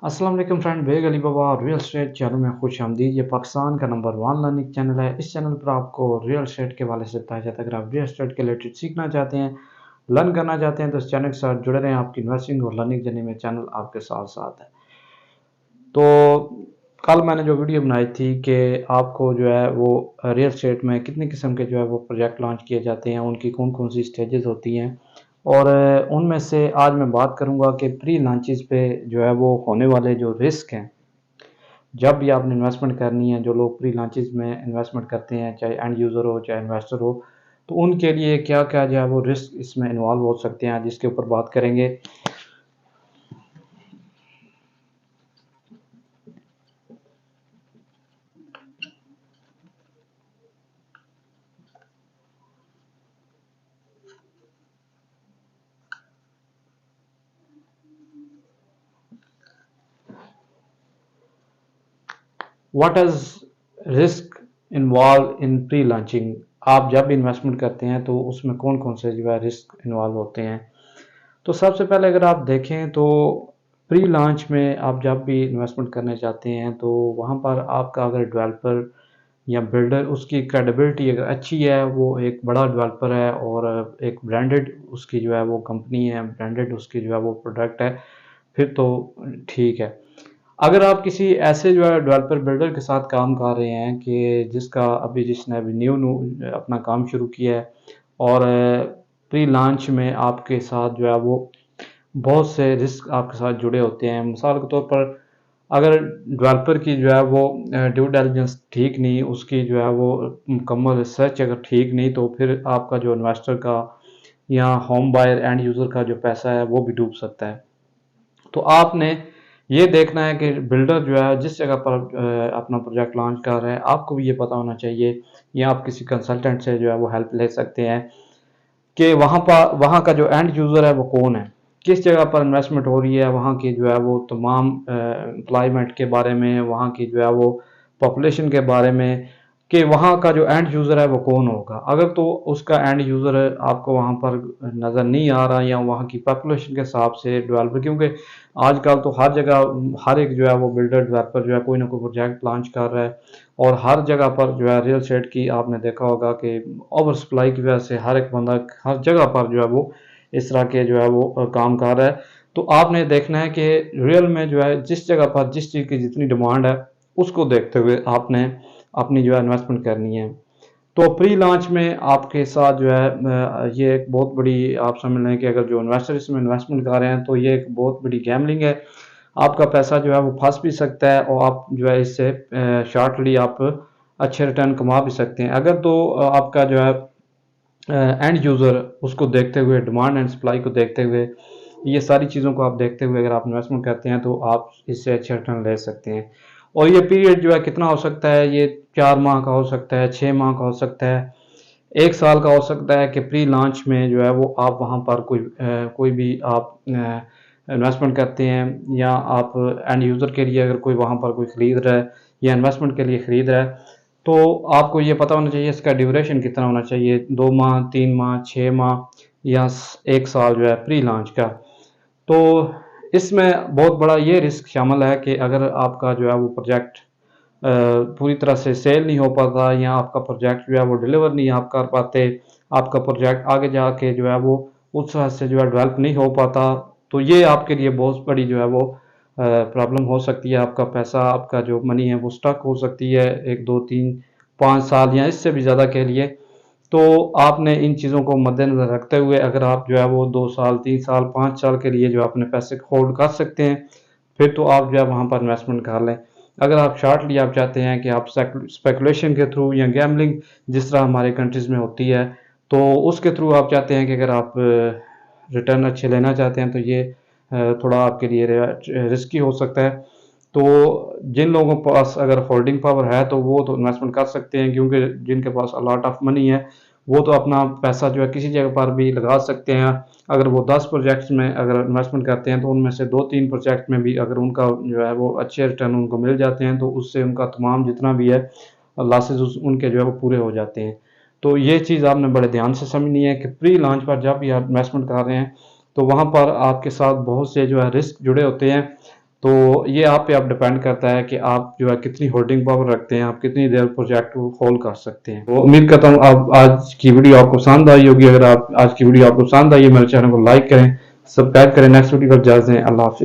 अस्सलाम वालेकुम friend, bag Ali बाबा real estate channel में खुश आमदीद। ये पाकिस्तान का नंबर 1 लर्निंग चैनल है। इस चैनल पर आपको रियल एस्टेट के हवाले से बताया जाता है। अगर आप रियल एस्टेट के रिलेटेड सीखना चाहते हैं, लर्न करना चाहते हैं तो इस चैनल के साथ जुड़े रहें। आपकी इन्वेस्टिंग और लर्निंग जर्नी में चैनल आपके साथ साथ है। तो कल मैंने जो वीडियो बनाई थी कि आपको जो है वो रियल एस्टेट में कितनी किस्म के जो है वो प्रोजेक्ट लॉन्च किए जाते हैं, उनकी कौन कौन सी स्टेजेस होती हैं, और उनमें से आज मैं बात करूंगा कि प्री लॉन्चेस पे जो है वो होने वाले जो रिस्क हैं। जब भी आपने इन्वेस्टमेंट करनी है, जो लोग प्री लॉन्चेस में इन्वेस्टमेंट करते हैं, चाहे एंड यूज़र हो चाहे इन्वेस्टर हो, तो उनके लिए क्या क्या जो है वो रिस्क इसमें इन्वॉल्व हो सकते हैं, जिसके ऊपर बात करेंगे। What is risk involve in pre launching. आप जब भी इन्वेस्टमेंट करते हैं तो उसमें कौन कौन से जो है रिस्क इन्वॉल्व होते हैं। तो सबसे पहले अगर आप देखें तो प्री लॉन्च में आप जब भी इन्वेस्टमेंट करने जाते हैं तो वहाँ पर आपका अगर डेवलपर या बिल्डर उसकी क्रेडिबिलिटी अगर अच्छी है, वो एक बड़ा डेवलपर है और एक ब्रांडेड उसकी जो है वो कंपनी है, ब्रांडेड उसकी जो है वो प्रोडक्ट है, फिर तो ठीक है। अगर आप किसी ऐसे जो है डेवलपर बिल्डर के साथ काम कर रहे हैं कि जिसने अभी न्यू अपना काम शुरू किया है और प्री लॉन्च में आपके साथ जो है वो बहुत से रिस्क आपके साथ जुड़े होते हैं। मिसाल के तौर पर अगर डेवलपर की जो है वो ड्यू डिलिजेंस ठीक नहीं, उसकी जो है वो मुकम्मल रिसर्च अगर ठीक नहीं, तो फिर आपका जो इन्वेस्टर का या होम बायर एंड यूज़र का जो पैसा है वो भी डूब सकता है। तो आपने ये देखना है कि बिल्डर जो है जिस जगह पर अपना प्रोजेक्ट लॉन्च कर रहा है, आपको भी ये पता होना चाहिए, या आप किसी कंसल्टेंट से जो है वो हेल्प ले सकते हैं कि वहाँ का जो एंड यूज़र है वो कौन है, किस जगह पर इन्वेस्टमेंट हो रही है, वहाँ की जो है वो तमाम एम्प्लॉयमेंट के बारे में, वहाँ की जो है वो पॉपुलेशन के बारे में, कि वहाँ का जो एंड यूज़र है वो कौन होगा। अगर तो उसका एंड यूज़र आपको वहाँ पर नज़र नहीं आ रहा, या वहाँ की पॉपुलेशन के हिसाब से डेवलपर, क्योंकि आजकल तो हर जगह हर एक जो है वो बिल्डर डेवलपर जो है कोई ना कोई प्रोजेक्ट लॉन्च कर रहा है, और हर जगह पर जो है रियल एस्टेट की आपने देखा होगा कि ओवर सप्लाई की वजह से हर एक बंदा हर जगह पर जो है वो इस तरह के जो है वो काम कर रहा है। तो आपने देखना है कि रियल में जो है जिस जगह पर जिस चीज़ की जितनी डिमांड है, उसको देखते हुए आपने अपनी जो है इन्वेस्टमेंट करनी है। तो प्री लॉन्च में आपके साथ जो है ये एक बहुत बड़ी आप समझ लें कि अगर जो इन्वेस्टर इसमें इन्वेस्टमेंट कर रहे हैं तो ये एक बहुत बड़ी गैमलिंग है। आपका पैसा जो है वो फंस भी सकता है, और आप जो है इससे शॉर्टली आप अच्छे रिटर्न कमा भी सकते हैं। अगर तो आपका जो है एंड यूज़र उसको देखते हुए, डिमांड एंड सप्लाई को देखते हुए, ये सारी चीज़ों को आप देखते हुए अगर आप इन्वेस्टमेंट करते हैं तो आप इससे अच्छे रिटर्न ले सकते हैं। और ये पीरियड जो है कितना हो सकता है, ये 4 माह का हो सकता है, 6 माह का हो सकता है, 1 साल का हो सकता है, कि प्री लॉन्च में जो है वो आप वहाँ पर कोई भी आप इन्वेस्टमेंट करते हैं, या आप एंड यूज़र के लिए अगर कोई वहाँ पर कोई ख़रीद रहा है या इन्वेस्टमेंट के लिए ख़रीद रहा है, तो आपको ये पता होना चाहिए इसका ड्यूरेशन कितना होना चाहिए, 2 माह, 3 माह, 6 माह, या 1 साल जो है प्री लॉन्च का। तो इसमें बहुत बड़ा ये रिस्क शामिल है कि अगर आपका जो है वो प्रोजेक्ट पूरी तरह से सेल नहीं हो पाता, या आपका प्रोजेक्ट जो है वो डिलीवर नहीं आप कर पाते, आपका प्रोजेक्ट आगे जाके जो है वो उस तरह से जो है डेवलप नहीं हो पाता, तो ये आपके लिए बहुत बड़ी जो है वो प्रॉब्लम हो सकती है। आपका पैसा, आपका जो मनी है वो स्टक हो सकती है 1, 2, 3, 5 साल या इससे भी ज़्यादा के लिए। तो आपने इन चीज़ों को मद्देनज़र रखते हुए अगर आप जो है वो 2 साल, 3 साल, 5 साल के लिए जो अपने पैसे होल्ड कर सकते हैं, फिर तो आप जो है वहाँ पर इन्वेस्टमेंट कर लें। अगर आप शॉर्टली आप चाहते हैं कि आप स्पेकुलेशन के थ्रू या गैम्बलिंग जिस तरह हमारे कंट्रीज़ में होती है, तो उसके थ्रू आप चाहते हैं कि अगर आप रिटर्न अच्छे लेना चाहते हैं, तो ये थोड़ा आपके लिए रिस्की हो सकता है। तो जिन लोगों के पास अगर होल्डिंग पावर है तो वो तो इन्वेस्टमेंट कर सकते हैं, क्योंकि जिनके पास अलॉट ऑफ मनी है वो तो अपना पैसा जो है किसी जगह पर भी लगा सकते हैं। अगर वो 10 प्रोजेक्ट्स में अगर इन्वेस्टमेंट करते हैं तो उनमें से 2-3 प्रोजेक्ट में भी अगर उनका जो है वो अच्छे रिटर्न उनको मिल जाते हैं, तो उससे उनका तमाम जितना भी है लॉसेज उनके जो है वो पूरे हो जाते हैं। तो ये चीज़ आपने बड़े ध्यान से समझनी है कि प्री लॉन्च पर जब भी आप इन्वेस्टमेंट कर रहे हैं तो वहाँ पर आपके साथ बहुत से जो है रिस्क जुड़े होते हैं। तो ये आप पे अब डिपेंड करता है कि आप जो है कितनी होल्डिंग पावर रखते हैं, आप कितनी देर प्रोजेक्ट को होल्ड कर सकते हैं। तो उम्मीद करता हूँ आप आज की वीडियो आपको पसंद आई होगी। अगर आप आज की वीडियो आपको पसंद आई है, मेरे चैनल को लाइक करें, सब्सक्राइब करें। नेक्स्ट वीडियो पर जाते हैं। अल्लाह हाफिज़।